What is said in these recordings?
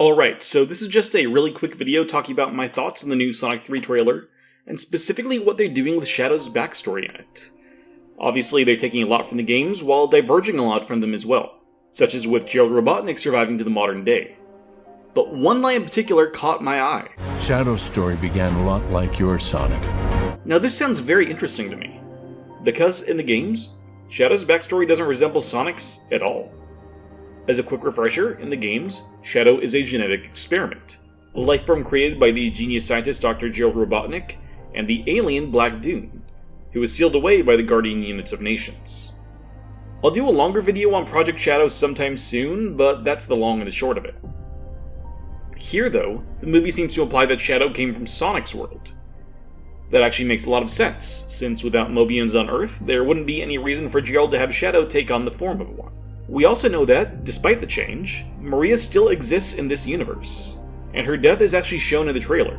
Alright, so this is just a really quick video talking about my thoughts on the new Sonic 3 trailer, and specifically what they're doing with Shadow's backstory in it. Obviously, they're taking a lot from the games, while diverging a lot from them as well, such as with Gerald Robotnik surviving to the modern day. But one line in particular caught my eye. Shadow's story began a lot like yours, Sonic. Now this sounds very interesting to me, because in the games, Shadow's backstory doesn't resemble Sonic's at all. As a quick refresher, in the games, Shadow is a genetic experiment, a life form created by the genius scientist Dr. Gerald Robotnik and the alien Black Doom, who was sealed away by the Guardian Units of Nations. I'll do a longer video on Project Shadow sometime soon, but that's the long and the short of it. Here though, the movie seems to imply that Shadow came from Sonic's world. That actually makes a lot of sense, since without Mobians on Earth, there wouldn't be any reason for Gerald to have Shadow take on the form of one. We also know that, despite the change, Maria still exists in this universe, and her death is actually shown in the trailer,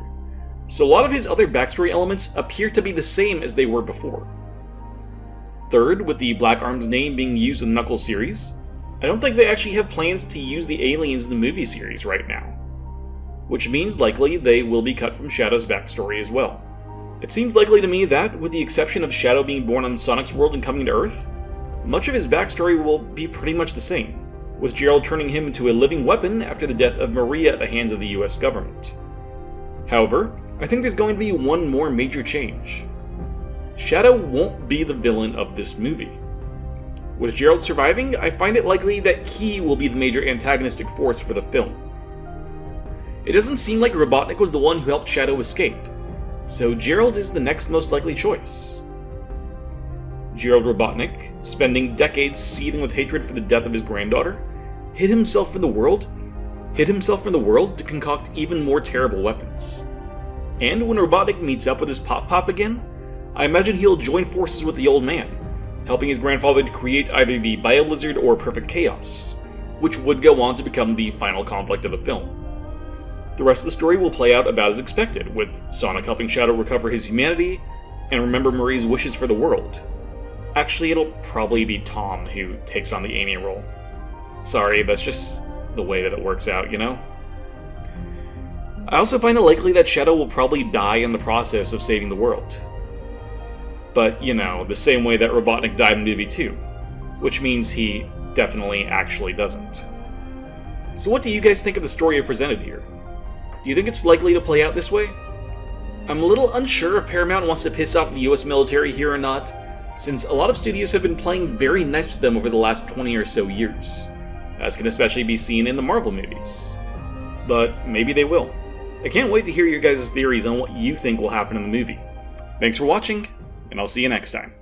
so a lot of his other backstory elements appear to be the same as they were before. Third, with the Black Arm's name being used in the Knuckles series, I don't think they actually have plans to use the aliens in the movie series right now, which means likely they will be cut from Shadow's backstory as well. It seems likely to me that, with the exception of Shadow being born on Sonic's world and coming to Earth, much of his backstory will be pretty much the same, with Gerald turning him into a living weapon after the death of Maria at the hands of the US government. However, I think there's going to be one more major change. Shadow won't be the villain of this movie. With Gerald surviving, I find it likely that he will be the major antagonistic force for the film. It doesn't seem like Robotnik was the one who helped Shadow escape, so Gerald is the next most likely choice. Gerald Robotnik, spending decades seething with hatred for the death of his granddaughter, hid himself from the world to concoct even more terrible weapons. And when Robotnik meets up with his Pop-Pop again, I imagine he'll join forces with the old man, helping his grandfather to create either the Bio-Blizzard or Perfect Chaos, which would go on to become the final conflict of the film. The rest of the story will play out about as expected, with Sonic helping Shadow recover his humanity and remember Marie's wishes for the world. Actually, it'll probably be Tom who takes on the Amy role. Sorry, that's just the way that it works out, you know? I also find it likely that Shadow will probably die in the process of saving the world. But, you know, the same way that Robotnik died in movie 2, which means he definitely actually doesn't. So what do you guys think of the story I've presented here? Do you think it's likely to play out this way? I'm a little unsure if Paramount wants to piss off the US military here or not, since a lot of studios have been playing very nice with them over the last 20 or so years, as can especially be seen in the Marvel movies. But maybe they will. I can't wait to hear your guys' theories on what you think will happen in the movie. Thanks for watching, and I'll see you next time.